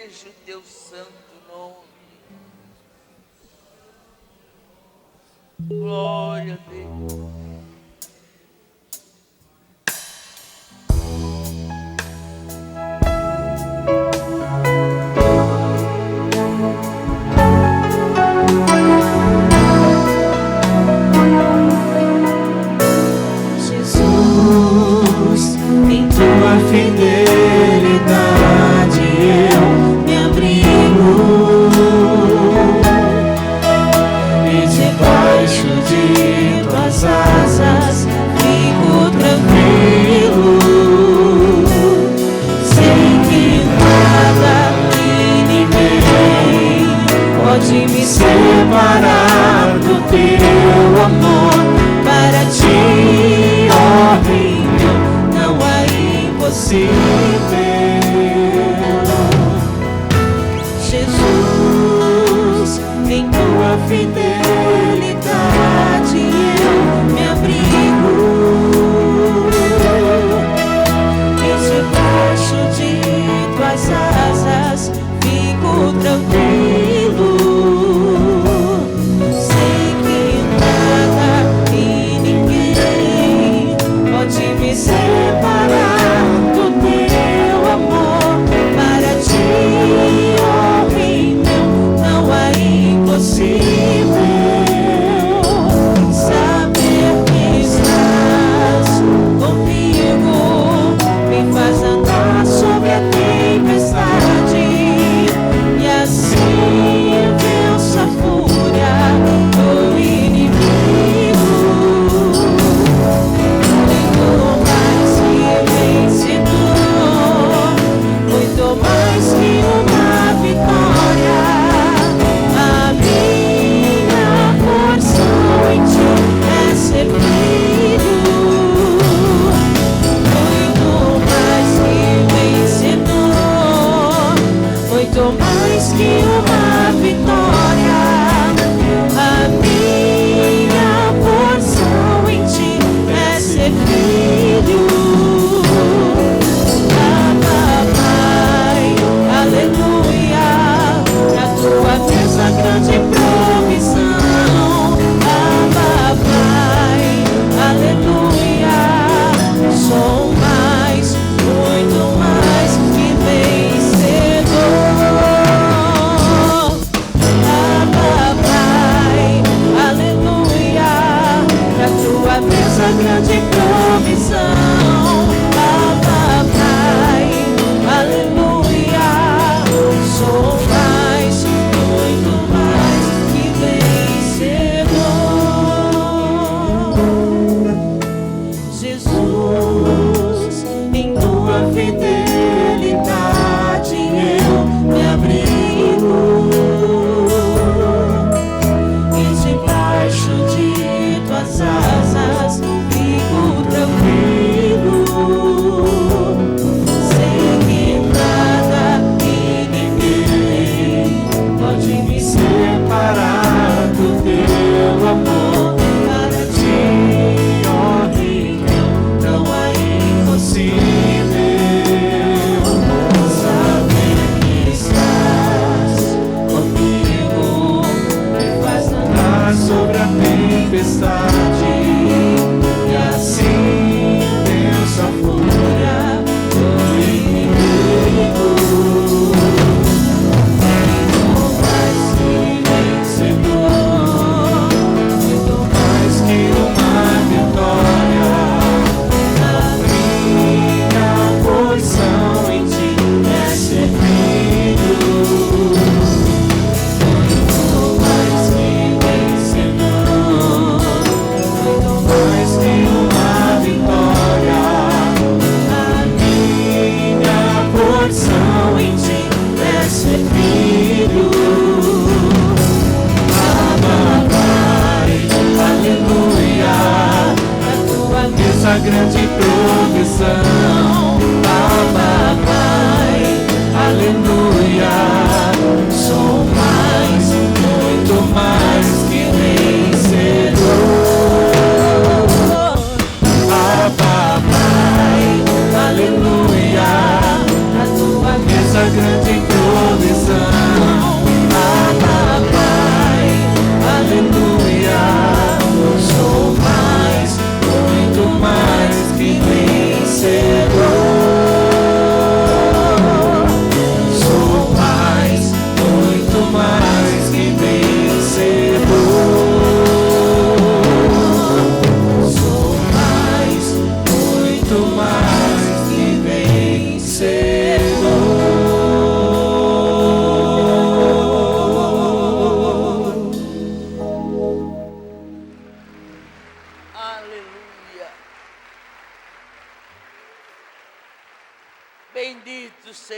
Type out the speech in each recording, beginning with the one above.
seja o teu santo nome. Glória a Deus. Jesus, em tua fidelidade eu me abrigo, e debaixo de tuas asas fico tranquilo. Sei que nada e ninguém pode me separar do teu amor. Para ti, ó Rei meu, não há impossível. Jesus, em tua fidelidade eu me abrigo, e debaixo de tuas asas fico tranquilo. Sei que nada e ninguém pode me separar do teu amor. Para ti, ó Rei meu, não há impossível. Saber que estás comigo me faz andar sobre a tempestade, e assim venço a fúria do inimigo. Muito mais que vencedor, muito mais que uma vitória. A minha porção em ti é ser filho. Muito mais que vencedor, muito mais que uma vitória. A minha porção em ti é ser filho. Abba, Pai, aleluia, na tua mesa grande provisão. Abba, Pai, aleluia, sou mais, muito mais que vencedor. Abba, Pai, aleluia, na tua mesa grande provisão. Abba, Pai, aleluia, sou mais, muito mais que vencedor. Jesus, em tua fidelidade eu me abrigo, e debaixo de tuas asas fico tranquilo. Sei que nada e ninguém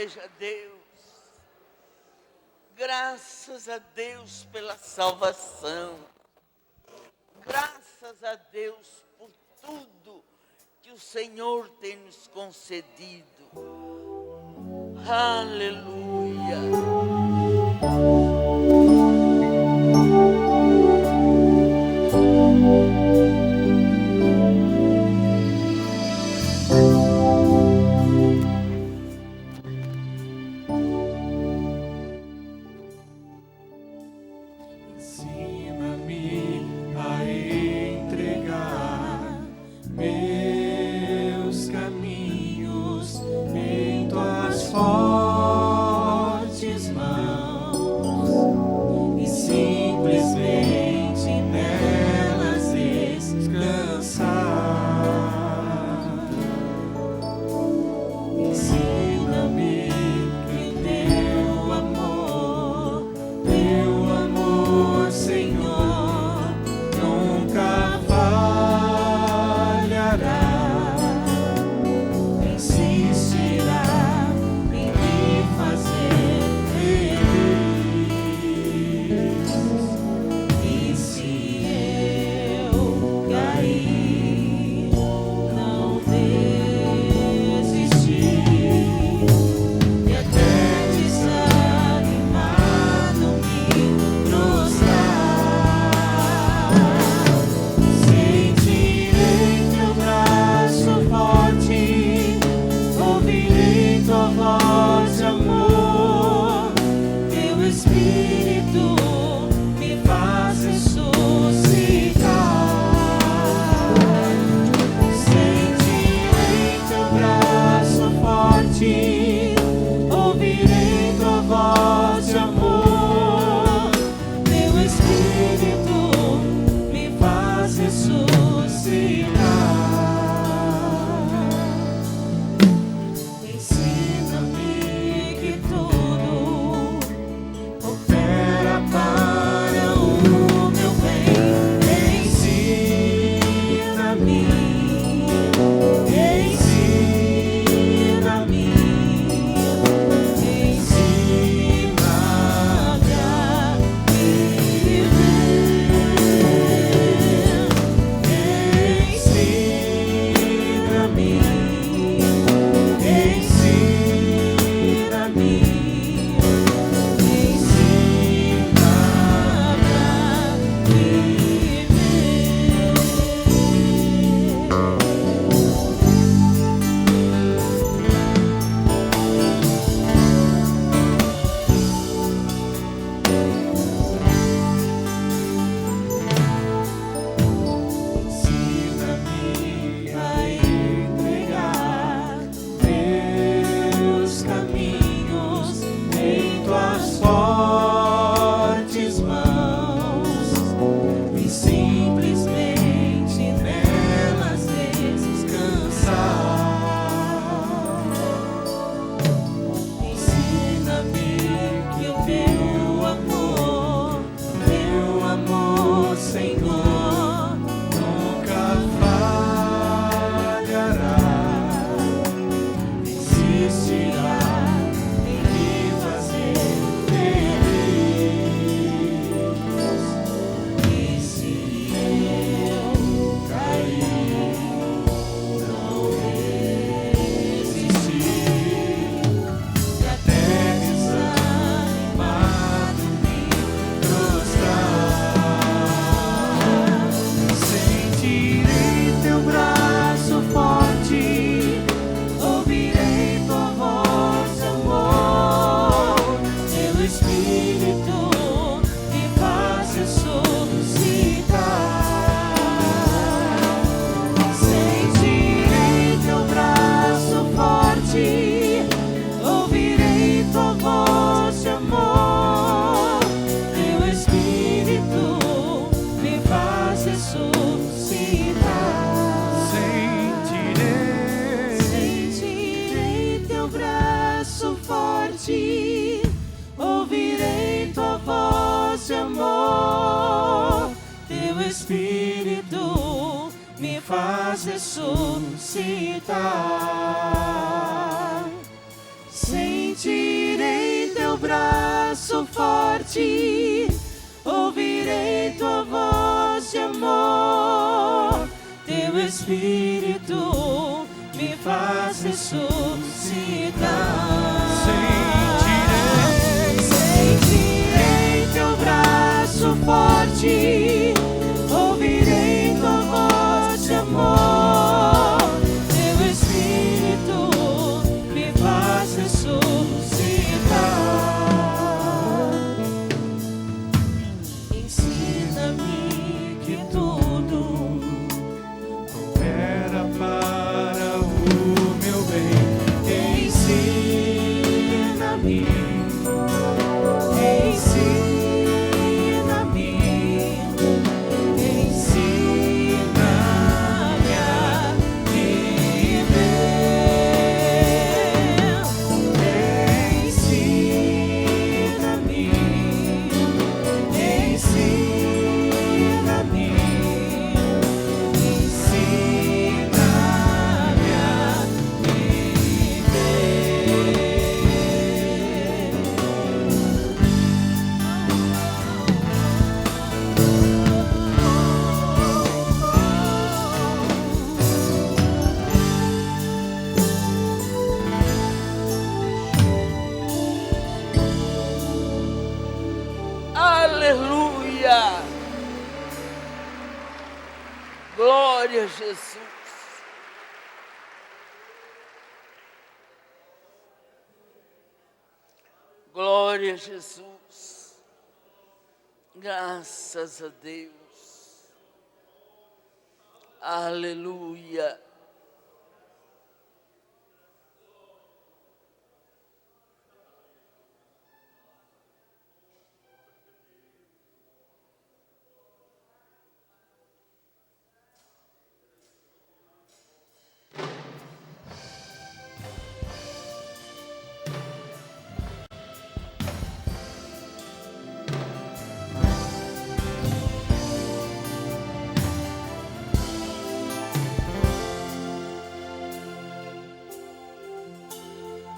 seja Deus. Graças a Deus pela salvação. Graças a Deus por tudo que o Senhor tem nos concedido. Aleluia. Ensina-me a entregar meus caminhos em tuas fortes mãos e simplesmente nelas descansar. Ensina-me que teu amor, Senhor, nunca falhará. Insistirá em me fazer feliz. E se eu cair, não desistir, e até desanimar, não me prostrar. Sentirei teu braço forte, ouvirei tua voz de amor. Teu Espírito me faz ressuscitar. Sentirei teu braço forte, ouvirei tua voz de amor. Teu Espírito me faz ressuscitar. Ensina-me que tudo opera para o meu bem. Ensina-me, ensina-me, ensina-me a viver. Ensina-me, ensina-me, ensina-me a entregar meus caminhos em tuas fortes mãos e simplesmente nelas descansar. Ensina-me que o teu amor, Senhor, nunca falhará. Insistirá em me fazer feliz. E se eu cair, não desistir, e até desanimado me prostrar. Sentirei teu braço forte, ouvirei tua voz de amor. Teu Espírito me faz ressuscitar. Sentirei teu braço forte, ouvirei tua voz de amor. Teu Espírito me faz ressuscitar. Sentirei teu braço forte, ouvirei tua voz de amor. Teu Espírito me faz ressuscitar. Sentirei braço forte, ouvirei tua voz de amor. Teu Espírito me faz ressuscitar. Sentirei teu braço forte, ouvirei tua voz de amor. Teu Espírito me faz ressuscitar. Ensina-me que tudo coopera para o meu bem. ensina-me, ensina-me, ensina-me a viver. Ensina-me, ensina-me, ensina-me a Aleluia! Glória a Jesus. Glória a Jesus. Graças a Deus. Aleluia.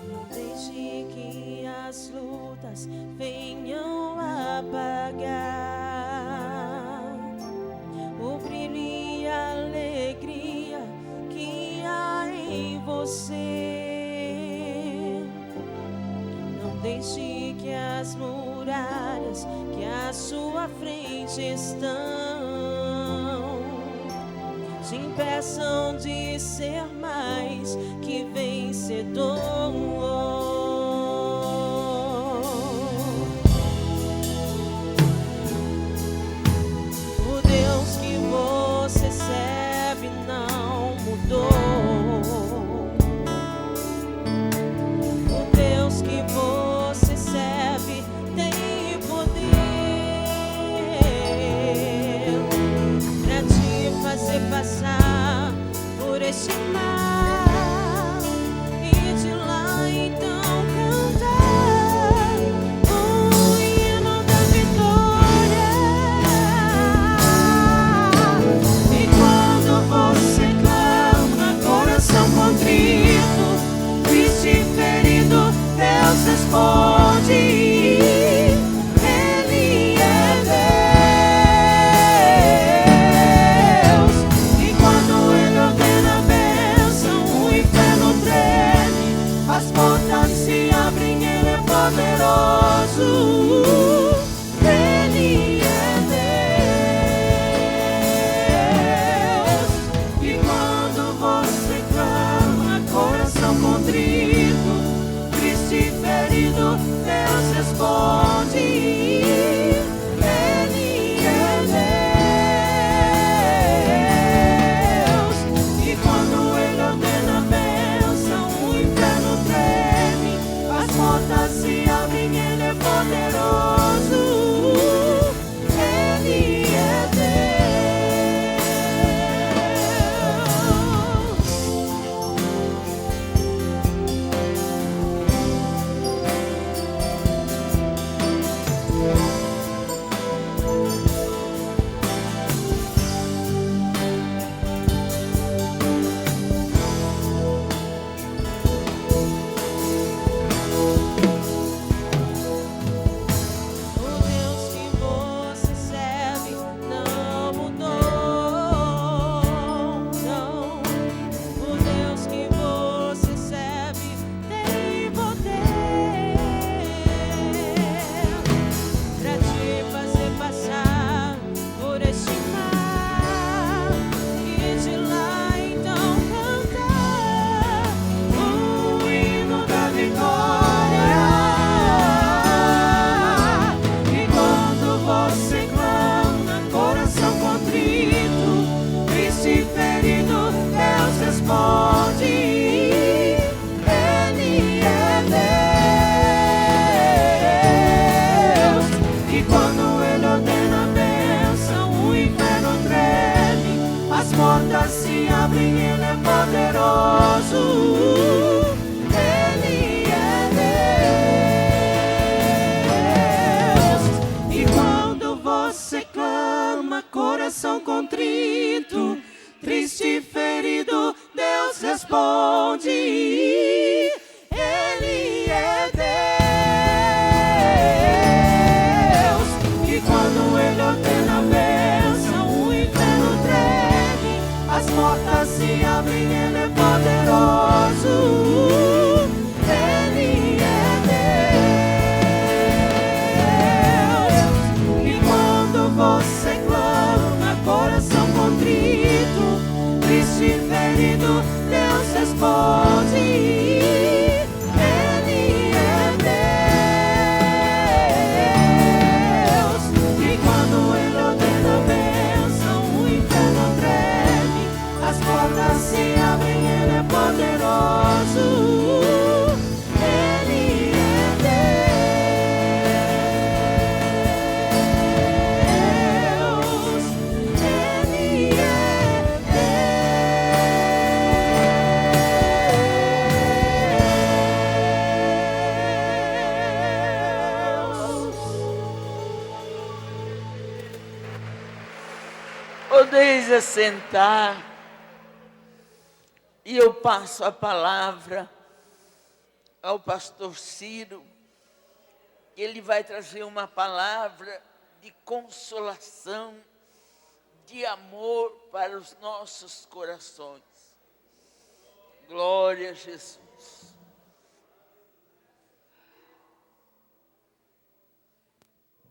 Não deixe que as lutas venham apagar o brilho e a alegria que há em você. Não deixe que as muralhas que à sua frente estão te impeçam de ser mais que vencedor. O Deus que você serve não mudou. O Deus que você serve tem poder pra te fazer passar por este mar e de lá então cantar o hino da vitória. E quando você clama, coração contrito, triste e ferido, Deus responde. Ele é Deus. E quando Ele ordena a bênção, o inferno treme, as portas se abrem, Ele é poderoso. Ele é Deus. E quando você clama, coração contrito, triste e ferido, Deus responde. Ele é Deus. E quando Ele ordena a bênção, o inferno treme, as portas se abrem, Ele é poderoso. Ele é poderoso. Ele é Deus. E quando você clama, coração contrito, triste e ferido, Deus responde. Ele é Deus. E quando Ele ordena a bênção, o inferno treme, as portas se abrem, Ele é poderoso. Ele é Deus. E quando você clama, coração contrito, triste e ferido, Deus responde. Ele é Deus. E quando Ele ordena a bênção, o inferno treme, as portas se abrem, Ele é poderoso. Ele é Deus. Ele é Podeis assentar. E eu passo a palavra ao pastor Ciro. Ele vai trazer uma palavra de consolação, de amor para os nossos corações. Glória a Jesus.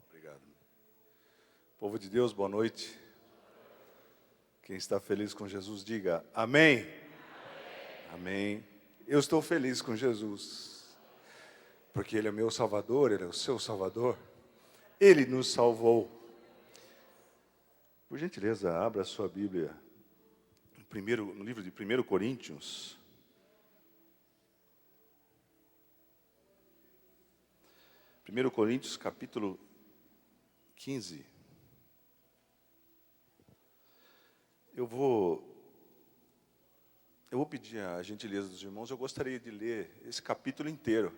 Obrigado. Povo de Deus, boa noite. Quem está feliz com Jesus, diga amém. Amém. Eu estou feliz com Jesus, porque Ele é meu Salvador, Ele é o seu Salvador. Ele nos salvou. Por gentileza, abra a sua Bíblia no livro de 1 Coríntios. 1 Coríntios, capítulo 15. Eu vou pedir a gentileza dos irmãos. Eu gostaria de ler esse capítulo inteiro.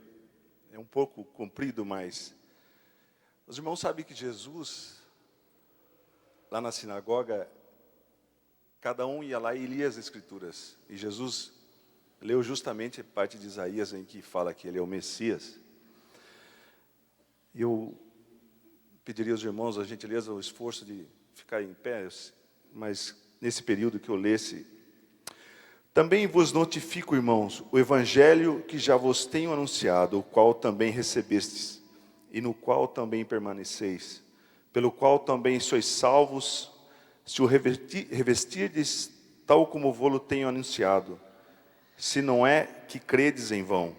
É um pouco comprido, mas os irmãos sabem que Jesus, lá na sinagoga, cada um ia lá e lia as Escrituras. E Jesus leu justamente a parte de Isaías em que fala que Ele é o Messias. Eu pediria aos irmãos a gentileza, o esforço de ficar em pé, mas nesse período que eu lesse. Também vos notifico, irmãos, o evangelho que já vos tenho anunciado, o qual também recebestes, e no qual também permaneceis, pelo qual também sois salvos, se o revestirdes, tal como vou-lo tenho anunciado, se não é que credes em vão.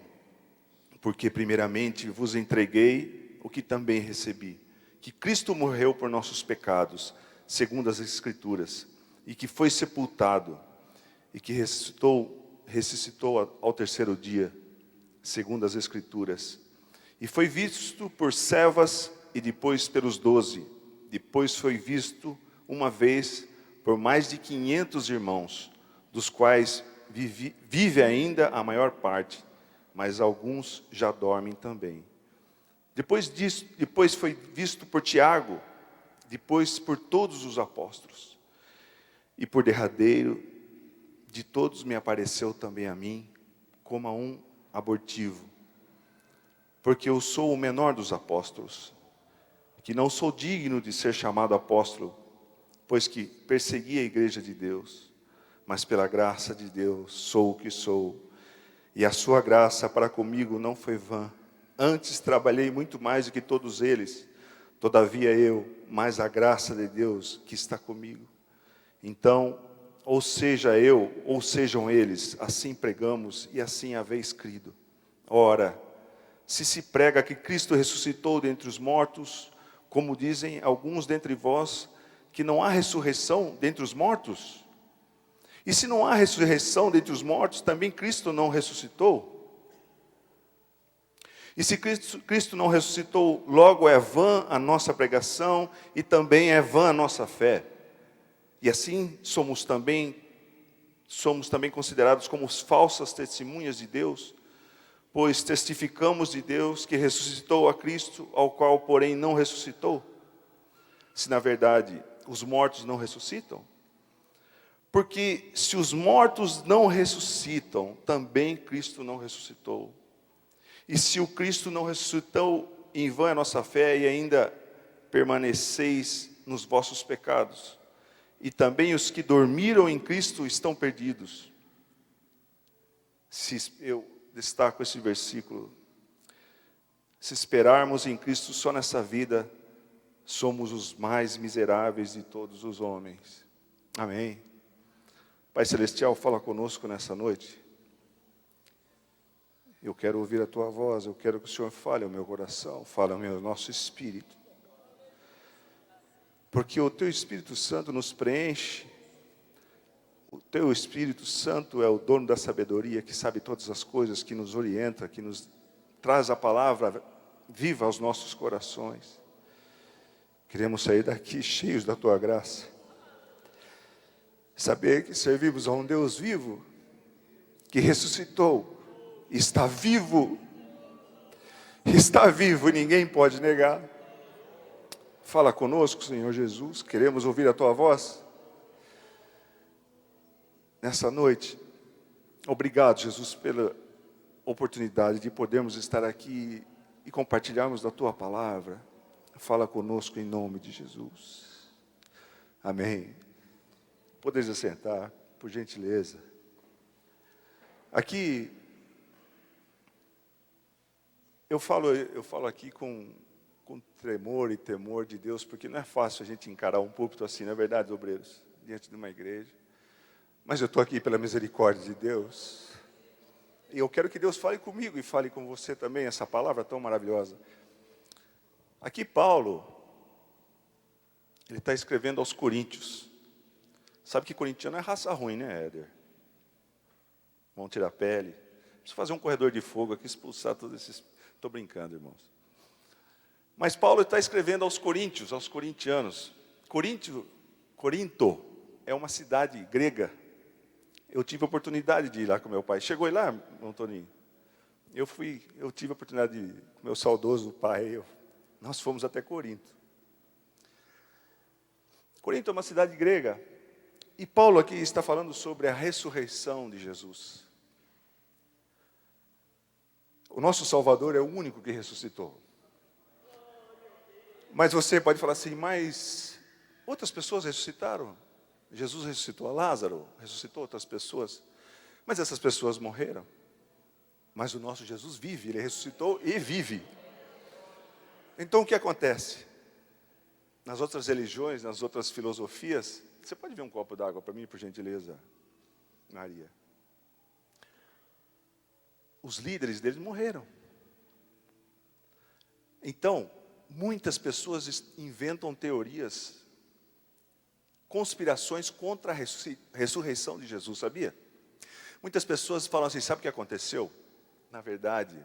Porque primeiramente vos entreguei o que também recebi, que Cristo morreu por nossos pecados, segundo as Escrituras, e que foi sepultado, e que ressuscitou ao terceiro dia, segundo as Escrituras. E foi visto por Cefas e depois pelos 12. Depois foi visto uma vez por mais de 500 irmãos, dos quais vive ainda a maior parte, mas alguns já dormem também. Depois foi visto por Tiago, depois por todos os apóstolos. E por derradeiro, de todos me apareceu também a mim, como a um abortivo. Porque eu sou o menor dos apóstolos, que não sou digno de ser chamado apóstolo, pois que persegui a igreja de Deus, mas pela graça de Deus sou o que sou. E a sua graça para comigo não foi vã. Antes trabalhei muito mais do que todos eles, todavia eu, mais a graça de Deus que está comigo. Então, ou seja eu, ou sejam eles, assim pregamos e assim haveis crido. Ora, se prega que Cristo ressuscitou dentre os mortos, como dizem alguns dentre vós, que não há ressurreição dentre os mortos? E se não há ressurreição dentre os mortos, também Cristo não ressuscitou? E se Cristo não ressuscitou, logo é vã a nossa pregação e também é vã a nossa fé. E assim somos também somos também considerados como falsas testemunhas de Deus, pois testificamos de Deus que ressuscitou a Cristo, ao qual, porém, não ressuscitou? Se, na verdade, os mortos não ressuscitam? Porque se os mortos não ressuscitam, também Cristo não ressuscitou. E se o Cristo não ressuscitou, em vão é a nossa fé e ainda permaneceis nos vossos pecados. E também os que dormiram em Cristo estão perdidos. Eu destaco esse versículo. Se esperarmos em Cristo só nessa vida, somos os mais miseráveis de todos os homens. Amém. Pai Celestial, fala conosco nessa noite. Eu quero ouvir a Tua voz, eu quero que o Senhor fale ao meu coração, fale ao nosso espírito. Porque o Teu Espírito Santo nos preenche. O Teu Espírito Santo é o dono da sabedoria, que sabe todas as coisas, que nos orienta, que nos traz a palavra viva aos nossos corações. Queremos sair daqui cheios da Tua graça. Saber que servimos a um Deus vivo, que ressuscitou, está vivo e ninguém pode negar. Fala conosco, Senhor Jesus, queremos ouvir a Tua voz. Nessa noite, obrigado, Jesus, pela oportunidade de podermos estar aqui e compartilharmos da Tua palavra. Fala conosco em nome de Jesus. Amém. Podeis assentar, por gentileza. Aqui, eu falo aqui com tremor e temor de Deus, porque não é fácil a gente encarar um púlpito assim, não é verdade, obreiros? Diante de uma igreja. Mas eu estou aqui pela misericórdia de Deus. E eu quero que Deus fale comigo e fale com você também, essa palavra tão maravilhosa. Aqui Paulo, ele está escrevendo aos Coríntios. Sabe que corintiano é raça ruim, né, Éder? Vão tirar a pele. Preciso fazer um corredor de fogo aqui, expulsar todos esses... Estou brincando, irmãos. Mas Paulo está escrevendo aos coríntios, aos corintianos. Corinto é uma cidade grega. Eu tive a oportunidade de ir lá com meu pai. Chegou aí lá, Antoninho? Eu tive a oportunidade de ir com meu saudoso pai. Nós fomos até Corinto. Corinto é uma cidade grega. E Paulo aqui está falando sobre a ressurreição de Jesus. O nosso Salvador é o único que ressuscitou. Mas você pode falar assim, mas outras pessoas ressuscitaram. Jesus ressuscitou a Lázaro, ressuscitou outras pessoas. Mas essas pessoas morreram. Mas o nosso Jesus vive, Ele ressuscitou e vive. Então o que acontece? Nas outras religiões, nas outras filosofias, você pode ver um copo d'água para mim, por gentileza, Maria? Os líderes deles morreram. Então, muitas pessoas inventam teorias, conspirações contra a ressurreição de Jesus, sabia? Muitas pessoas falam assim, sabe o que aconteceu? Na verdade,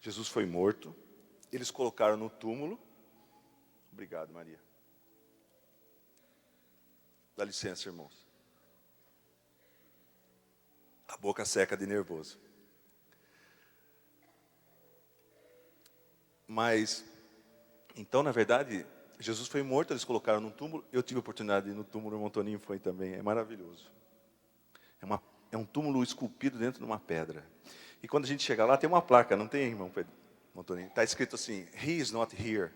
Jesus foi morto, eles colocaram no túmulo. Obrigado, Maria. Dá licença, irmãos. A boca seca de nervoso. Mas, então, na verdade, Jesus foi morto, eles colocaram no túmulo. Eu tive a oportunidade de ir no túmulo, o irmão Toninho foi também. É maravilhoso. É um túmulo esculpido dentro de uma pedra. E quando a gente chega lá, tem uma placa, não tem, irmão Toninho? Está escrito assim, He is not here,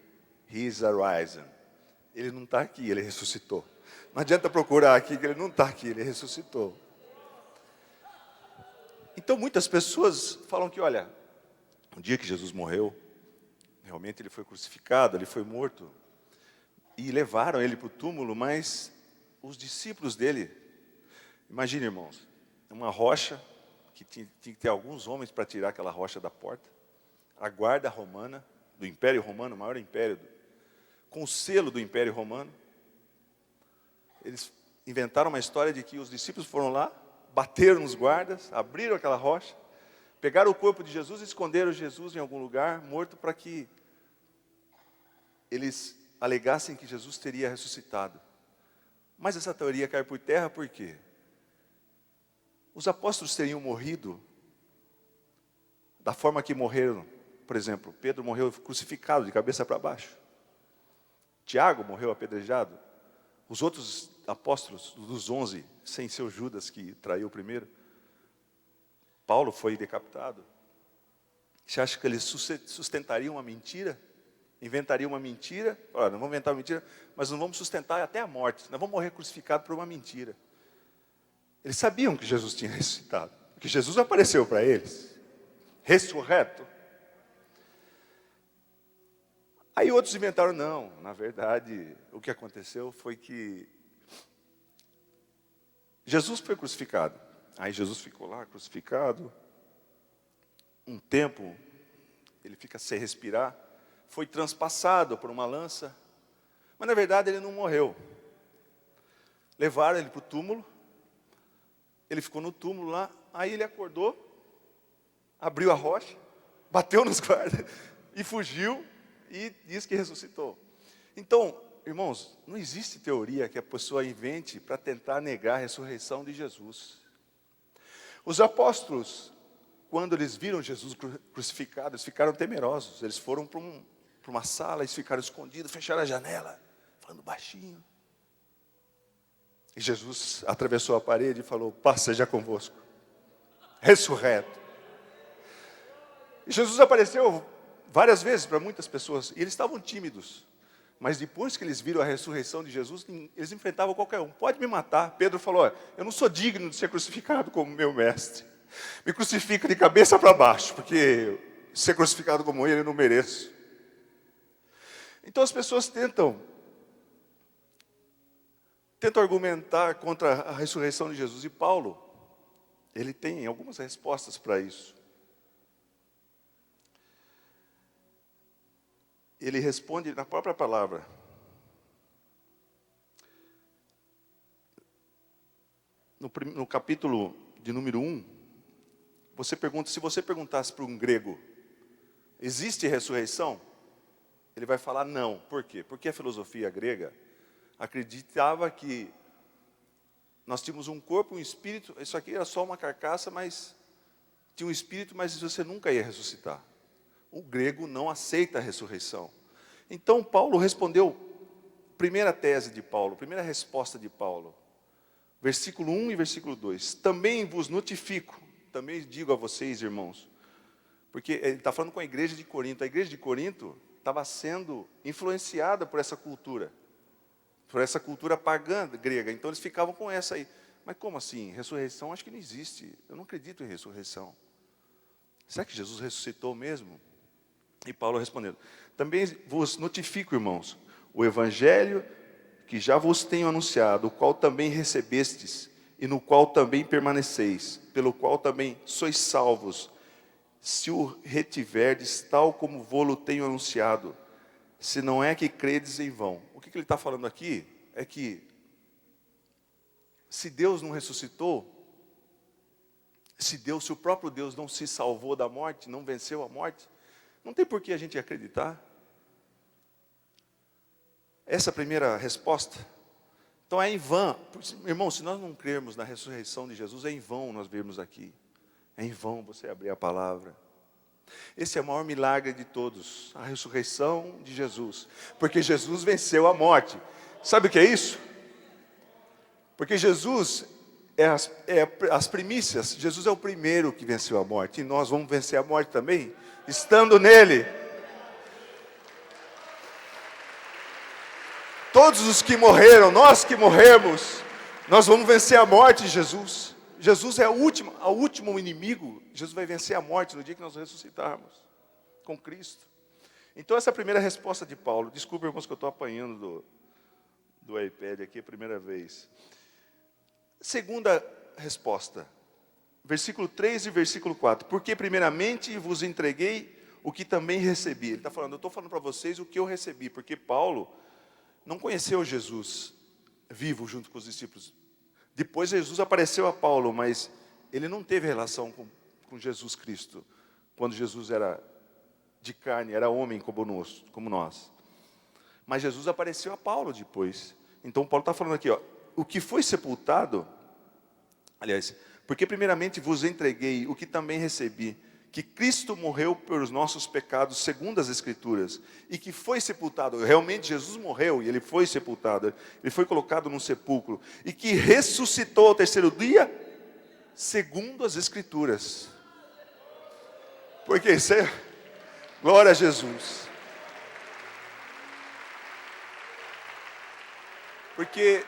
He is arisen. Ele não está aqui, Ele ressuscitou. Não adianta procurar aqui, que Ele não está aqui, Ele ressuscitou. Então muitas pessoas falam que, olha, o dia que Jesus morreu, realmente Ele foi crucificado, Ele foi morto, e levaram Ele para o túmulo, mas os discípulos dele, imagine, irmãos, uma rocha, que tinha que ter alguns homens para tirar aquela rocha da porta, a guarda romana, do Império Romano, o maior império, com o selo do Império Romano. Eles inventaram uma história de que os discípulos foram lá, bateram nos guardas, abriram aquela rocha, pegaram o corpo de Jesus e esconderam Jesus em algum lugar, morto, para que eles alegassem que Jesus teria ressuscitado. Mas essa teoria cai por terra por quê? os apóstolos teriam morrido da forma que morreram. Por exemplo, Pedro morreu crucificado de cabeça para baixo. Tiago morreu apedrejado. Os outros apóstolos, dos 11, sem ser o Judas que traiu primeiro, Paulo foi decapitado. Você acha que eles sustentariam uma mentira? Inventariam uma mentira? Olha, não vamos inventar uma mentira, mas não vamos sustentar até a morte. Nós vamos morrer crucificados por uma mentira. Eles sabiam que Jesus tinha ressuscitado, que Jesus apareceu para eles, ressurreto. Aí outros inventaram, não, na verdade, o que aconteceu foi que Jesus foi crucificado. Aí Jesus ficou lá, crucificado, um tempo, ele fica sem respirar, foi transpassado por uma lança, mas na verdade ele não morreu. Levaram ele para o túmulo, ele ficou no túmulo lá, aí ele acordou, abriu a rocha, bateu nos guardas e fugiu e disse que ressuscitou. Então, irmãos, não existe teoria que a pessoa invente para tentar negar a ressurreição de Jesus. Os apóstolos, quando eles viram Jesus crucificado, eles ficaram temerosos. Eles foram para uma sala, eles ficaram escondidos, fecharam a janela, falando baixinho. E Jesus atravessou a parede e falou, paz seja convosco, ressurreto. E Jesus apareceu várias vezes para muitas pessoas, e eles estavam tímidos. Mas depois que eles viram a ressurreição de Jesus, eles enfrentavam qualquer um. Pode me matar. Pedro falou, olha, eu não sou digno de ser crucificado como meu mestre. Me crucifica de cabeça para baixo, porque ser crucificado como ele eu não mereço. Então as pessoas tentam argumentar contra a ressurreição de Jesus. E Paulo, ele tem algumas respostas para isso. Ele responde na própria palavra. No capítulo de número 1, se você perguntasse para um grego, existe ressurreição? Ele vai falar não. Por quê? Porque a filosofia grega acreditava que nós tínhamos um corpo e um espírito, isso aqui era só uma carcaça, mas tinha um espírito, mas você nunca ia ressuscitar. O grego não aceita a ressurreição. Então Paulo respondeu, primeira tese de Paulo, primeira resposta de Paulo, versículo 1 e versículo 2. Também vos notifico, também digo a vocês, irmãos, porque ele está falando com a igreja de Corinto. A igreja de Corinto estava sendo influenciada por essa cultura pagã grega. Então eles ficavam com essa aí. Mas como assim? Ressurreição? Acho que não existe. Eu não acredito em ressurreição. Será que Jesus ressuscitou mesmo? E Paulo respondendo, também vos notifico, irmãos, o evangelho que já vos tenho anunciado, o qual também recebestes, e no qual também permaneceis, pelo qual também sois salvos, se o retiverdes tal como vô-lo tenho anunciado, se não é que credes em vão. O que ele está falando aqui é que, se Deus não ressuscitou, se o próprio Deus não se salvou da morte, não venceu a morte, não tem por que a gente acreditar. Essa é a primeira resposta. Então é em vão. Irmão, se nós não crermos na ressurreição de Jesus, é em vão nós virmos aqui. É em vão você abrir a palavra. Esse é o maior milagre de todos, a ressurreição de Jesus. Porque Jesus venceu a morte. Sabe o que é isso? Porque Jesus é as primícias. Jesus é o primeiro que venceu a morte. E nós vamos vencer a morte também, estando nele. Todos os que morreram, nós que morremos, nós vamos vencer a morte de Jesus. Jesus é o último inimigo. Jesus vai vencer a morte no dia que nós ressuscitarmos com Cristo. Então essa é a primeira resposta de Paulo. Desculpa, irmãos, que eu estou apanhando do iPad aqui a primeira vez. Segunda resposta, versículo 3 e versículo 4. Porque primeiramente vos entreguei o que também recebi. Ele está falando, eu estou falando para vocês o que eu recebi. Porque Paulo não conheceu Jesus vivo junto com os discípulos. Depois Jesus apareceu a Paulo, mas ele não teve relação com Jesus Cristo, quando Jesus era de carne, era homem como nós. Mas Jesus apareceu a Paulo depois. Então Paulo está falando aqui, ó, o que foi sepultado, aliás, Porque primeiramente vos entreguei o que também recebi, que Cristo morreu pelos nossos pecados, segundo as Escrituras, e que foi sepultado. Realmente Jesus morreu e ele foi sepultado. Ele foi colocado num sepulcro. E que ressuscitou ao terceiro dia, segundo as Escrituras. Porque isso é... Glória a Jesus. Porque,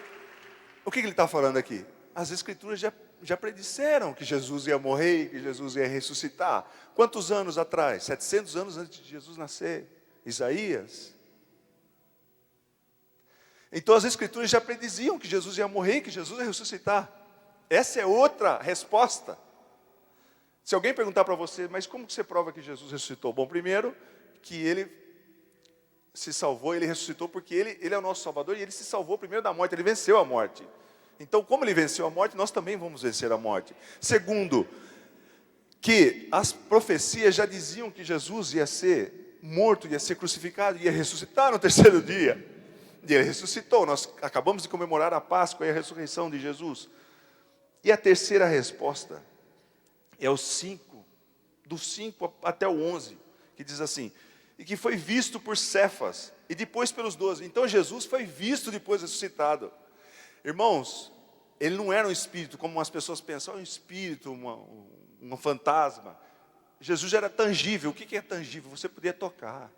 o que ele está falando aqui? As Escrituras já predisseram que Jesus ia morrer, que Jesus ia ressuscitar. Quantos anos atrás? 700 anos antes de Jesus nascer. Isaías. Então as Escrituras já prediziam que Jesus ia morrer, que Jesus ia ressuscitar. Essa é outra resposta. Se alguém perguntar para você, mas como que você prova que Jesus ressuscitou? Bom, primeiro, que ele se salvou, ele ressuscitou porque ele é o nosso Salvador e ele se salvou primeiro da morte, ele venceu a morte. Então, como ele venceu a morte, nós também vamos vencer a morte. Segundo, que as profecias já diziam que Jesus ia ser morto, ia ser crucificado, ia ressuscitar no terceiro dia. E ele ressuscitou, nós acabamos de comemorar a Páscoa e a ressurreição de Jesus. E a terceira resposta é o 5, do 5 até o 11, que diz assim: e que foi visto por Cefas, e depois pelos 12. Então Jesus foi visto depois ressuscitado. Irmãos, ele não era um espírito, como as pessoas pensam, um espírito, um fantasma. Jesus já era tangível. O que é tangível? Você podia tocar.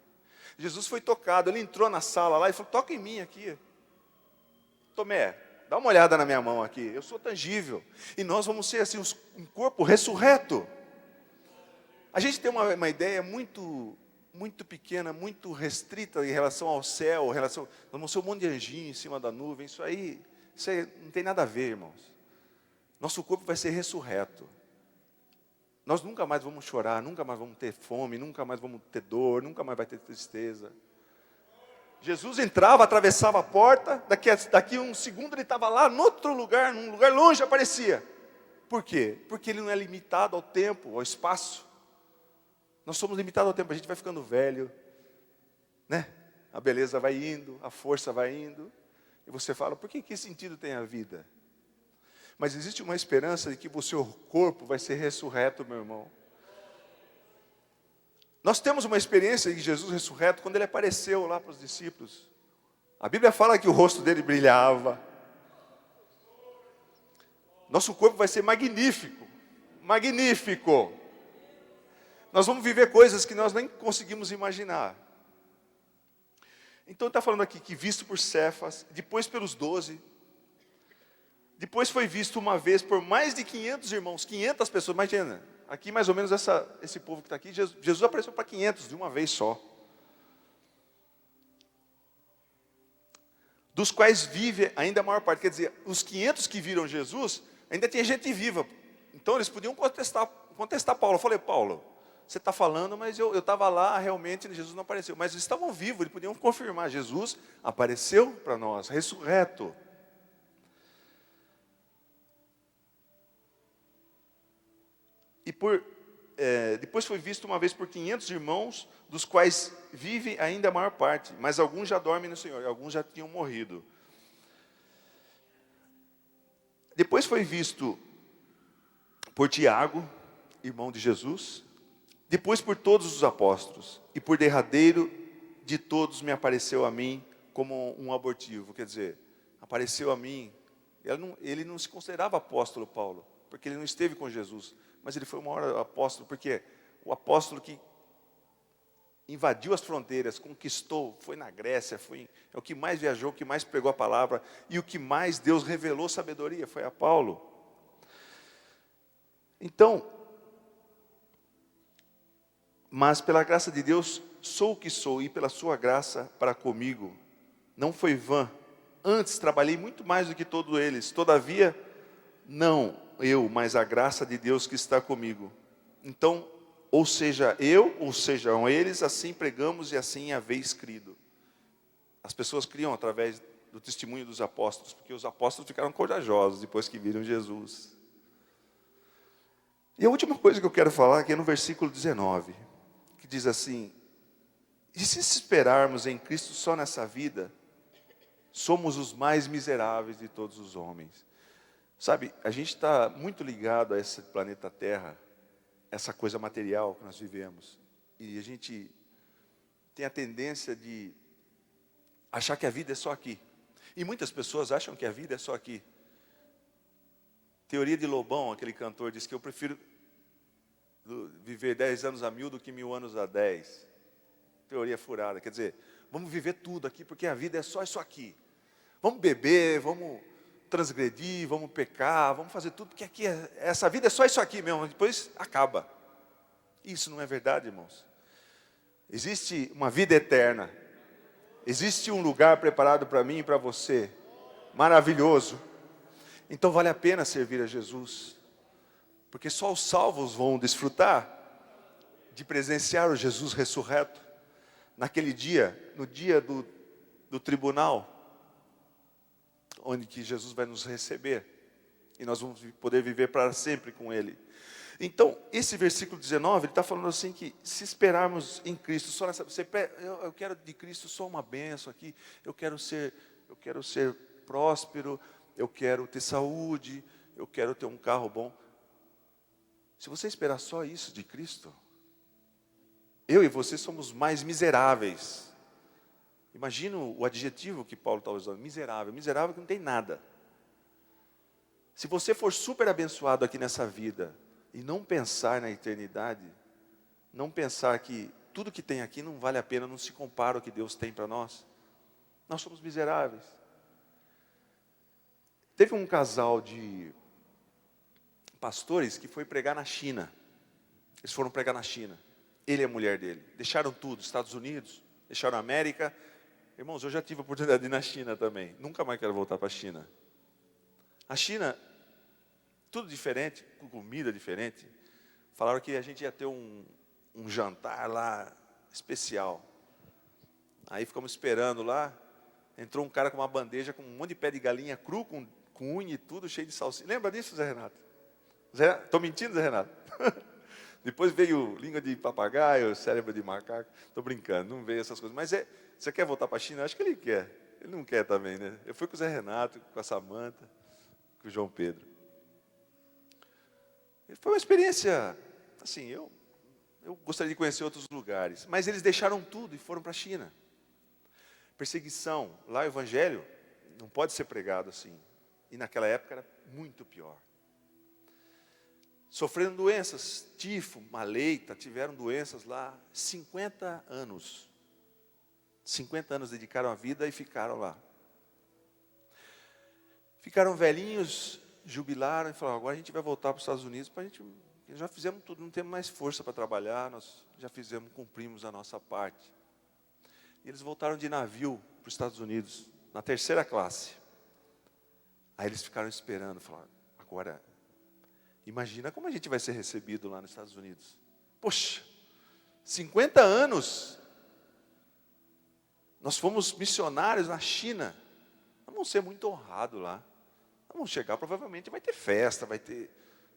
Jesus foi tocado, ele entrou na sala lá e falou: toca em mim aqui. Tomé, dá uma olhada na minha mão aqui, eu sou tangível. E nós vamos ser assim, um corpo ressurreto. A gente tem uma ideia muito pequena, muito restrita em relação ao céu, nós vamos ser um monte de anjinho em cima da nuvem. Isso aí não tem nada a ver, irmãos. Nosso corpo vai ser ressurreto. Nós nunca mais vamos chorar, nunca mais vamos ter fome, nunca mais vamos ter dor, nunca mais vai ter tristeza. Jesus entrava, atravessava a porta, daqui um segundo ele estava lá, em outro lugar, num lugar longe, aparecia. Por quê? Porque ele não é limitado ao tempo, ao espaço. Nós somos limitados ao tempo, a gente vai ficando velho, né? A beleza vai indo, a força vai indo, e você fala: por que sentido tem a vida? Mas existe uma esperança de que o seu corpo vai ser ressurreto, meu irmão. Nós temos uma experiência de Jesus ressurreto quando ele apareceu lá para os discípulos. A Bíblia fala que o rosto dele brilhava. Nosso corpo vai ser magnífico, magnífico. Nós vamos viver coisas que nós nem conseguimos imaginar. Então está falando aqui que visto por Cefas, depois pelos 12, depois foi visto uma vez por mais de 500 irmãos, 500 pessoas, imagina, aqui mais ou menos esse povo que está aqui, Jesus apareceu para 500 de uma vez só. Dos quais vive ainda a maior parte, quer dizer, os 500 que viram Jesus, ainda tinha gente viva. Então eles podiam contestar Paulo. Eu falei: Paulo, você está falando, mas eu estava lá, realmente Jesus não apareceu. Mas eles estavam vivos, eles podiam confirmar: Jesus apareceu para nós, ressurreto. E depois foi visto uma vez por 500 irmãos, dos quais vive ainda a maior parte, mas alguns já dormem no Senhor, e alguns já tinham morrido. Depois foi visto por Tiago, irmão de Jesus, depois por todos os apóstolos, e por derradeiro de todos me apareceu a mim como um abortivo. Quer dizer, apareceu a mim. Ele não se considerava apóstolo, Paulo, porque ele não esteve com Jesus, mas ele foi o maior apóstolo, porque o apóstolo que invadiu as fronteiras, conquistou, foi na Grécia, é o que mais viajou, o que mais pregou a palavra, e o que mais Deus revelou sabedoria, foi a Paulo. Então, mas pela graça de Deus, sou o que sou, e pela sua graça para comigo, não foi vã. Antes trabalhei muito mais do que todos eles, todavia, não eu, mas a graça de Deus que está comigo. Então, ou seja eu, ou sejam eles, assim pregamos e assim haveis crido. As pessoas criam através do testemunho dos apóstolos, porque os apóstolos ficaram corajosos depois que viram Jesus. E a última coisa que eu quero falar aqui é no versículo 19, que diz assim: e se esperarmos em Cristo só nessa vida, somos os mais miseráveis de todos os homens. Sabe, a gente está muito ligado a esse planeta Terra, essa coisa material que nós vivemos. E a gente tem a tendência de achar que a vida é só aqui. E muitas pessoas acham que a vida é só aqui. Teoria de Lobão, aquele cantor, diz que eu prefiro viver 10 anos a 1000 do que 1000 anos a 10. Teoria furada, quer dizer, vamos viver tudo aqui, porque a vida é só isso aqui. Vamos beber, vamos transgredir, vamos pecar, vamos fazer tudo, porque aqui essa vida é só isso aqui mesmo, depois acaba. Isso não é verdade, irmãos. Existe uma vida eterna. Existe um lugar preparado para mim e para você, maravilhoso. Então vale a pena servir a Jesus, porque só os salvos vão desfrutar de presenciar o Jesus ressurreto, naquele dia, no dia do tribunal, onde que Jesus vai nos receber, e nós vamos poder viver para sempre com Ele. Então, esse versículo 19, ele está falando assim que se esperarmos em Cristo, só nessa, eu quero de Cristo só uma bênção aqui, eu quero ser próspero, eu quero ter saúde, eu quero ter um carro bom. Se você esperar só isso de Cristo, eu e você somos mais miseráveis. Imagina o adjetivo que Paulo está usando, miserável. Miserável que não tem nada. Se você for super abençoado aqui nessa vida, e não pensar na eternidade, não pensar que tudo que tem aqui não vale a pena, não se compara ao que Deus tem para nós, nós somos miseráveis. Teve um casal de pastores que foi pregar na China. Eles foram pregar na China. Ele e a mulher dele. Deixaram tudo, Estados Unidos, deixaram a América. Irmãos, eu já tive a oportunidade de ir na China também. Nunca mais quero voltar para a China. A China, tudo diferente, com comida diferente. Falaram que a gente ia ter um jantar lá especial. Aí ficamos esperando lá. Entrou um cara com uma bandeja com um monte de pé de galinha cru, com unha e tudo, cheio de salsicha. Lembra disso, Zé Renato? Estou mentindo, Zé Renato? Depois veio língua de papagaio, cérebro de macaco. Estou brincando, não veio essas coisas. Mas você quer voltar para a China? Acho que ele quer. Ele não quer também, né? Eu fui com o Zé Renato, com a Samanta, com o João Pedro. Foi uma experiência, assim, eu gostaria de conhecer outros lugares. Mas eles deixaram tudo e foram para a China. Perseguição, lá o evangelho não pode ser pregado assim. E naquela época era muito pior. Sofrendo doenças, tifo, maleita, tiveram doenças lá, 50 anos. 50 anos dedicaram a vida e ficaram lá. Ficaram velhinhos, jubilaram e falaram, agora a gente vai voltar para os Estados Unidos, já fizemos tudo, não temos mais força para trabalhar, nós já cumprimos a nossa parte. E eles voltaram de navio para os Estados Unidos, na 3ª classe. Aí eles ficaram esperando, falaram, agora, imagina como a gente vai ser recebido lá nos Estados Unidos. Poxa, 50 anos, nós fomos missionários na China, nós vamos ser muito honrados lá. Nós vamos chegar, provavelmente vai ter festa, vai ter,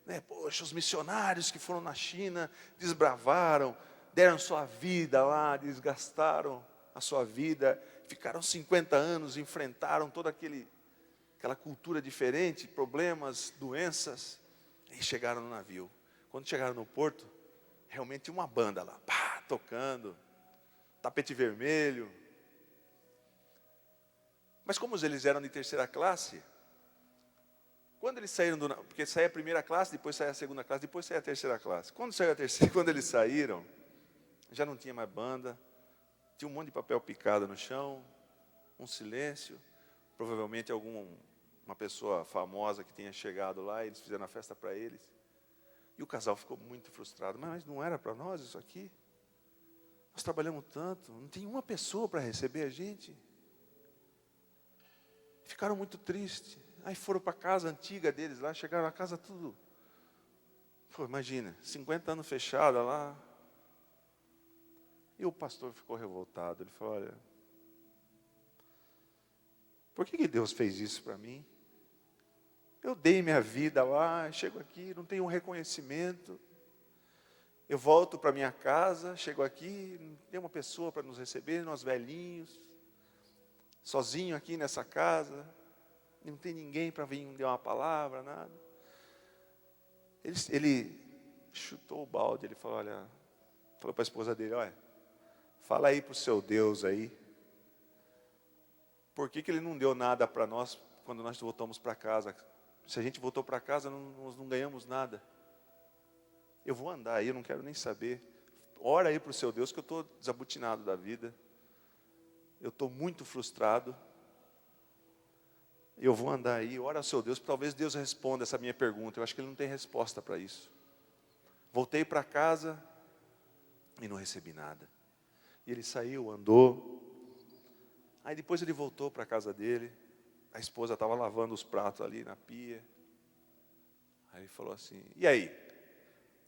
né, poxa, os missionários que foram na China, desbravaram, deram sua vida lá, desgastaram a sua vida, ficaram 50 anos, enfrentaram toda aquela cultura diferente, problemas, doenças, e chegaram no navio. Quando chegaram no porto, realmente tinha uma banda lá, pá, tocando, tapete vermelho. Mas como eles eram de 3ª classe, quando eles saíram porque saía a 1ª classe, depois saía a 2ª classe, depois saía a 3ª classe. Quando saiu a 3ª, quando eles saíram, já não tinha mais banda, tinha um monte de papel picado no chão, um silêncio, provavelmente uma pessoa famosa que tinha chegado lá, eles fizeram a festa para eles. E o casal ficou muito frustrado, mas não era para nós isso aqui? Nós trabalhamos tanto, não tem uma pessoa para receber a gente. Ficaram muito tristes. Aí foram para a casa antiga deles lá, chegaram na casa tudo. Pô, imagina, 50 anos fechada lá. E o pastor ficou revoltado. Ele falou, olha, por que Deus fez isso para mim? Eu dei minha vida lá, chego aqui, não tenho um reconhecimento. Eu volto para minha casa, chego aqui, não tem uma pessoa para nos receber, nós velhinhos, sozinho aqui nessa casa. não tem ninguém para vir me dar uma palavra, nada. Ele chutou o balde, ele falou para a esposa dele, olha, fala aí para o seu Deus aí, por que ele não deu nada para nós quando nós voltamos para casa? Se a gente voltou para casa, nós não ganhamos nada. Eu vou andar aí, eu não quero nem saber. Ora aí para o seu Deus que eu estou desabotinado da vida. Eu estou muito frustrado. Eu vou andar aí, ora ao seu Deus, talvez Deus responda essa minha pergunta. Eu acho que Ele não tem resposta para isso. Voltei para casa e não recebi nada. E ele saiu, andou. Aí depois ele voltou para a casa dele. A esposa estava lavando os pratos ali na pia. Aí ele falou assim, e aí?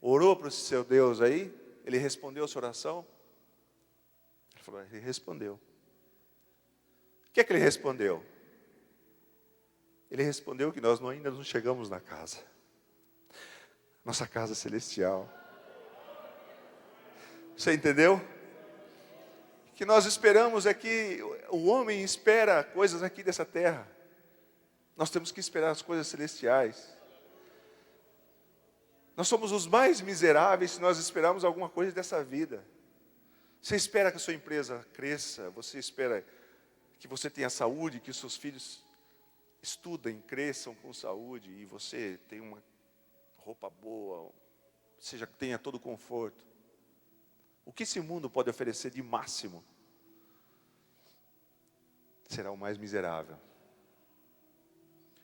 Orou para o seu Deus aí? Ele respondeu a sua oração? Ele falou, ele respondeu. O que é que ele respondeu? Ele respondeu que nós ainda não chegamos na casa. Nossa casa celestial. Você entendeu? O que nós esperamos é que o homem espera coisas aqui dessa terra. Nós temos que esperar as coisas celestiais. Nós somos os mais miseráveis se nós esperarmos alguma coisa dessa vida. Você espera que a sua empresa cresça, você espera que você tenha saúde, que os seus filhos estudem, cresçam com saúde e você tenha uma roupa boa, seja que tenha todo o conforto. O que esse mundo pode oferecer de máximo será o mais miserável.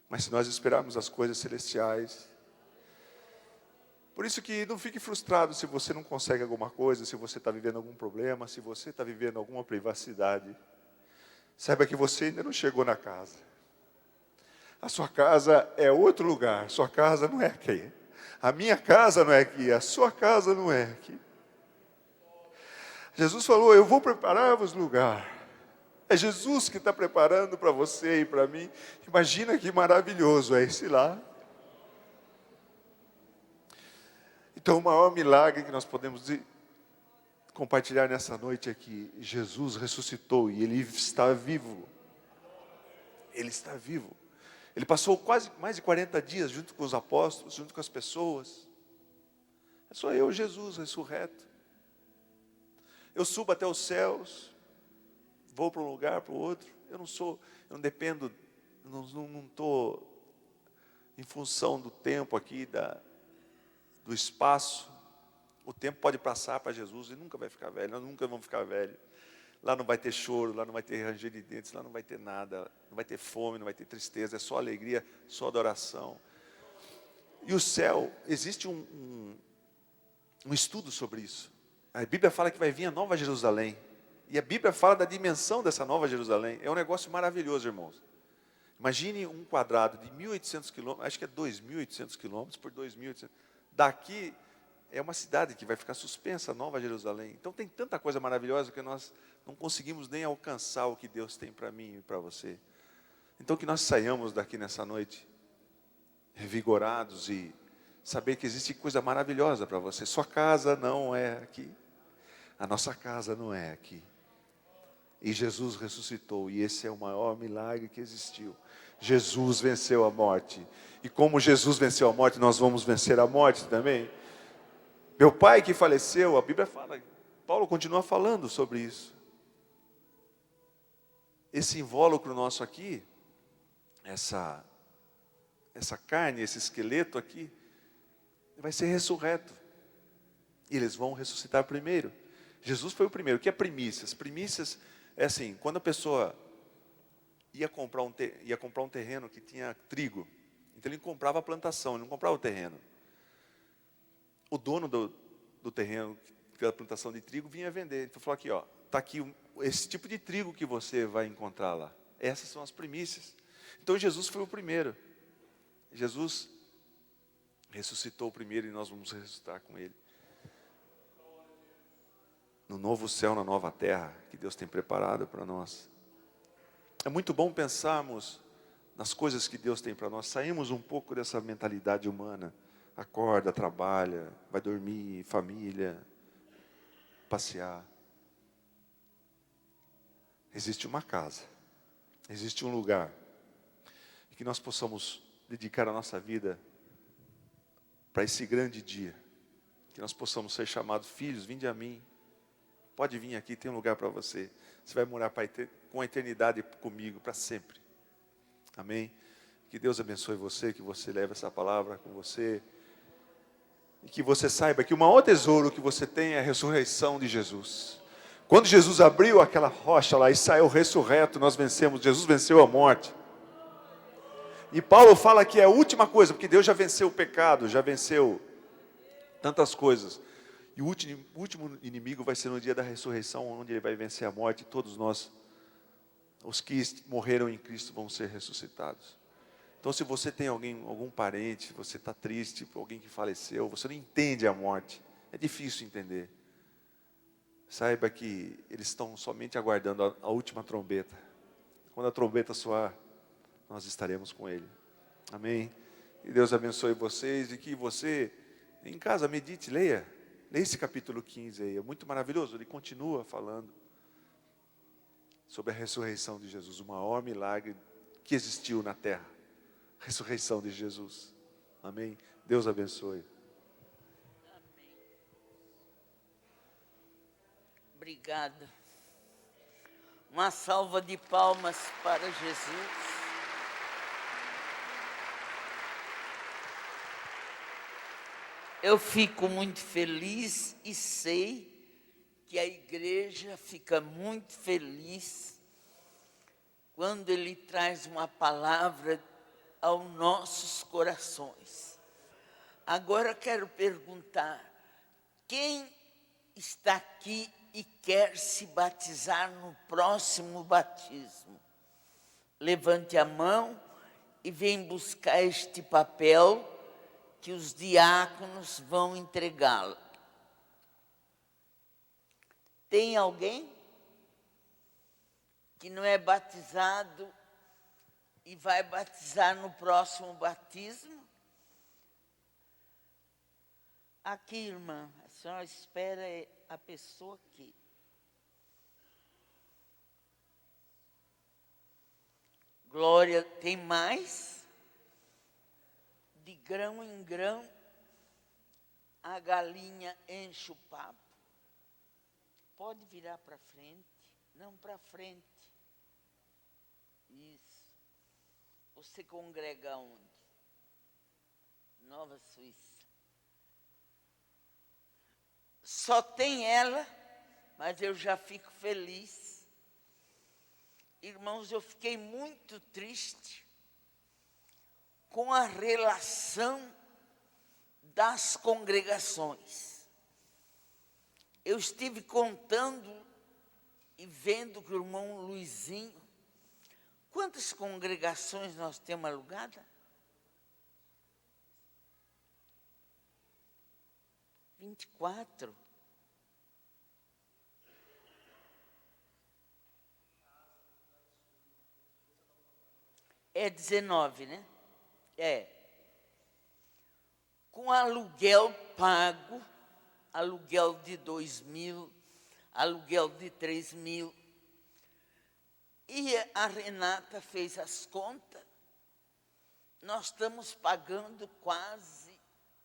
Mas se nós esperarmos as coisas celestiais, por isso que não fique frustrado se você não consegue alguma coisa, se você está vivendo algum problema, se você está vivendo alguma privacidade. Saiba que você ainda não chegou na casa. A sua casa é outro lugar, sua casa não é aqui. A minha casa não é aqui, a sua casa não é aqui. Jesus falou, eu vou preparar-vos lugar. É Jesus que está preparando para você e para mim. Imagina que maravilhoso é esse lá. Então, o maior milagre que nós podemos compartilhar nessa noite é que Jesus ressuscitou e Ele está vivo. Ele está vivo. Ele passou quase mais de 40 dias junto com os apóstolos, junto com as pessoas. É só eu, Jesus, ressurreto. Eu subo até os céus, vou para um lugar, para o outro. Eu não dependo, não estou em função do tempo aqui, do espaço. O tempo pode passar para Jesus e nunca vai ficar velho, nós nunca vamos ficar velhos. Lá não vai ter choro, lá não vai ter ranger de dentes, lá não vai ter nada, não vai ter fome, não vai ter tristeza, é só alegria, só adoração. E o céu, existe um estudo sobre isso. A Bíblia fala que vai vir a Nova Jerusalém. E a Bíblia fala da dimensão dessa Nova Jerusalém. É um negócio maravilhoso, irmãos. Imagine um quadrado de 1.800 quilômetros, acho que é 2.800 quilômetros por 2.800. Daqui é uma cidade que vai ficar suspensa, a Nova Jerusalém. Então tem tanta coisa maravilhosa que nós não conseguimos nem alcançar o que Deus tem para mim e para você. Então que nós saiamos daqui nessa noite revigorados e saber que existe coisa maravilhosa para você. Sua casa não é aqui. A nossa casa não é aqui. E Jesus ressuscitou, e esse é o maior milagre que existiu. Jesus venceu a morte. E como Jesus venceu a morte, nós vamos vencer a morte também. Meu pai que faleceu, a Bíblia fala, Paulo continua falando sobre isso. Esse invólucro nosso aqui, essa carne, esse esqueleto aqui, vai ser ressurreto. E eles vão ressuscitar primeiro. Jesus foi o primeiro. O que é primícias? Primícias é assim, quando a pessoa ia comprar um terreno que tinha trigo, então ele comprava a plantação, ele não comprava o terreno. O dono do terreno, da plantação de trigo, vinha vender. Então falou aqui, ó, está aqui esse tipo de trigo que você vai encontrar lá. Essas são as primícias. Então Jesus foi o primeiro. Jesus ressuscitou primeiro e nós vamos ressuscitar com Ele. No novo céu, na nova terra que Deus tem preparado para nós. É muito bom pensarmos nas coisas que Deus tem para nós. Saímos um pouco dessa mentalidade humana. Acorda, trabalha, vai dormir, família, passear. Existe uma casa, existe um lugar que nós possamos dedicar a nossa vida para esse grande dia. Que nós possamos ser chamados filhos, vinde a mim. Pode vir aqui, tem um lugar para você. Você vai morar com a eternidade comigo, para sempre. Amém? Que Deus abençoe você, que você leve essa palavra com você. E que você saiba que o maior tesouro que você tem é a ressurreição de Jesus. Quando Jesus abriu aquela rocha lá e saiu ressurreto, nós vencemos. Jesus venceu a morte. E Paulo fala que é a última coisa, porque Deus já venceu o pecado, já venceu tantas coisas. E o último inimigo vai ser no dia da ressurreição, onde ele vai vencer a morte. E todos nós, os que morreram em Cristo, vão ser ressuscitados. Então, se você tem algum parente, você está triste por alguém que faleceu, você não entende a morte, é difícil entender. Saiba que eles estão somente aguardando a última trombeta. Quando a trombeta soar, nós estaremos com Ele. Amém? Que Deus abençoe vocês e que você, em casa, medite, leia esse capítulo 15 aí, é muito maravilhoso. Ele continua falando sobre a ressurreição de Jesus, o maior milagre que existiu na terra. Ressurreição de Jesus. Amém? Deus abençoe. Amém. Obrigada. Uma salva de palmas para Jesus. Eu fico muito feliz e sei que a igreja fica muito feliz quando ele traz uma palavra aos nossos corações. Agora quero perguntar, quem está aqui e quer se batizar no próximo batismo? Levante a mão e vem buscar este papel que os diáconos vão entregá-lo. Tem alguém que não é batizado e vai batizar no próximo batismo? Aqui, irmã, a senhora espera a pessoa aqui. Glória, tem mais? De grão em grão, a galinha enche o papo. Pode virar para frente, não para frente. Isso. Você congrega onde? Nova Suíça. Só tem ela, mas eu já fico feliz. Irmãos, eu fiquei muito triste com a relação das congregações. Eu estive contando e vendo que o irmão Luizinho, quantas congregações nós temos alugadas? 24. É 19, né? É. Com aluguel pago, aluguel de 2.000, aluguel de 3.000. E a Renata fez as contas, nós estamos pagando quase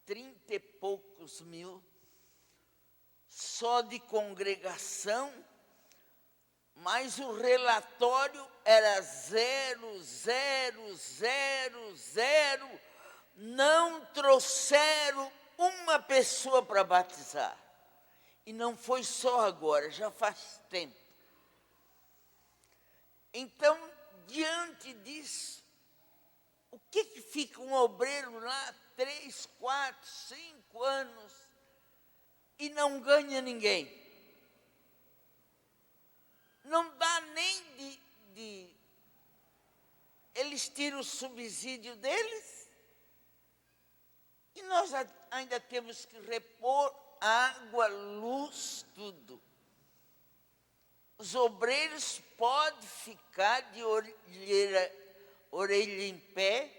30 e poucos mil, só de congregação, mas o relatório era 0,000, não trouxeram uma pessoa para batizar. E não foi só agora, já faz tempo. Então, diante disso, o que fica um obreiro lá 3, 4, 5 anos e não ganha ninguém? Não dá nem de eles tiram o subsídio deles e nós ainda temos que repor água, luz, tudo. Os obreiros podem ficar de orelha em pé,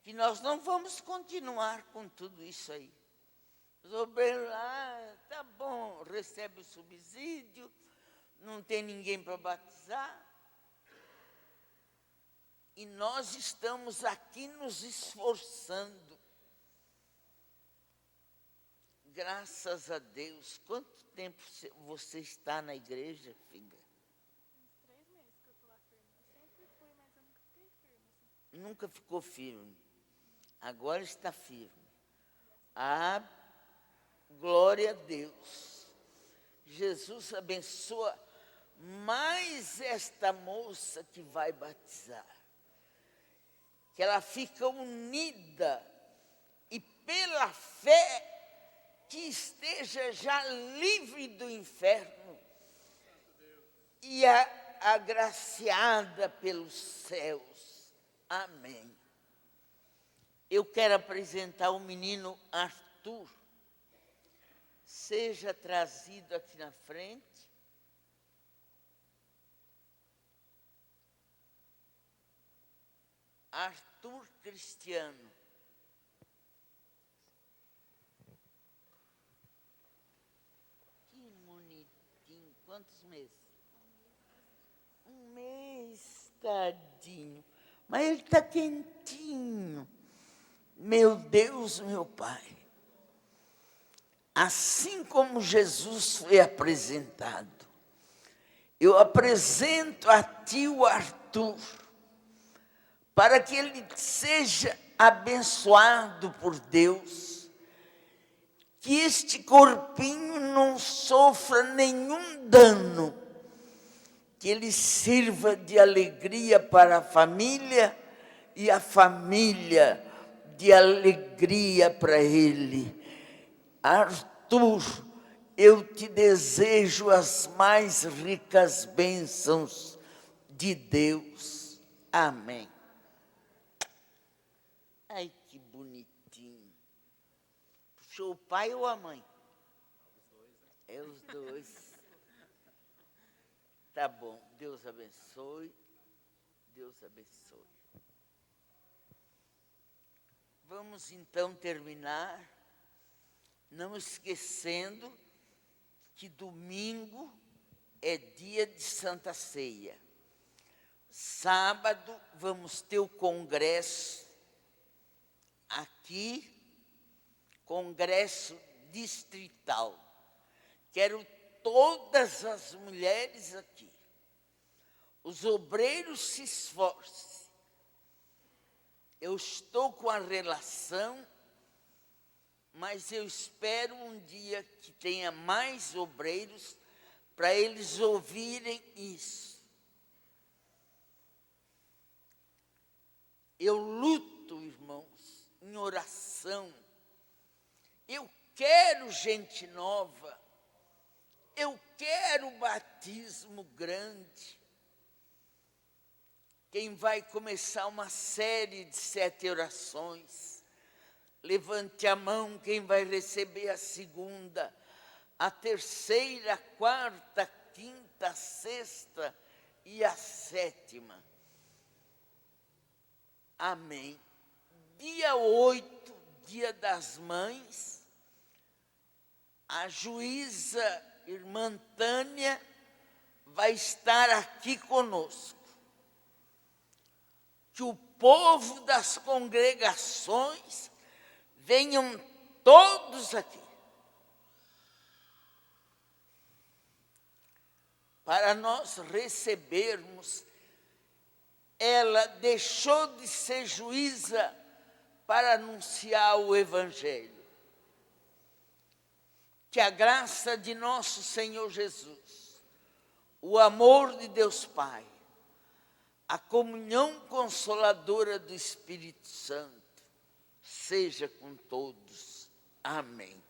que nós não vamos continuar com tudo isso aí. Os obreiros lá, tá bom, recebe o subsídio, não tem ninguém para batizar. E nós estamos aqui nos esforçando. Graças a Deus. Quanto tempo você está na igreja, filha? Uns 3 meses que eu tô lá firme. Eu sempre fui, mas eu nunca fiquei firme. Assim. Nunca ficou firme. Agora está firme. Ah, glória a Deus. Jesus abençoa mais esta moça que vai batizar. Que ela fica unida e pela fé que esteja já livre do inferno e agraciada pelos céus. Amém. Eu quero apresentar o menino Arthur. Seja trazido aqui na frente. Arthur Cristiano. Que bonitinho. Quantos meses? 1 mês, tadinho. Mas ele está quentinho. Meu Deus, meu Pai. Assim como Jesus foi apresentado, eu apresento a ti o Arthur, para que ele seja abençoado por Deus, que este corpinho não sofra nenhum dano, que ele sirva de alegria para a família e a família de alegria para ele. Arthur, eu te desejo as mais ricas bênçãos de Deus. Amém. Ai, que bonitinho. Puxou o pai ou a mãe? É os dois. Tá bom. Deus abençoe. Deus abençoe. Vamos então terminar, não esquecendo que domingo é dia de Santa Ceia. Sábado vamos ter o congresso aqui, congresso distrital. Quero todas as mulheres aqui. Os obreiros se esforcem. Eu estou com a relação, mas eu espero um dia que tenha mais obreiros para eles ouvirem isso. Eu luto, irmãos, em oração. Eu quero gente nova. Eu quero batismo grande. Quem vai começar uma série de 7 orações, levante a mão quem vai receber a segunda, a terceira, a quarta, a quinta, a sexta e a 7ª. Amém. Dia 8, dia das mães, a juíza irmã Tânia vai estar aqui conosco. Que o povo das congregações venham todos aqui. Para nós recebermos, ela deixou de ser juíza para anunciar o Evangelho. Que a graça de nosso Senhor Jesus, o amor de Deus Pai, a comunhão consoladora do Espírito Santo seja com todos. Amém.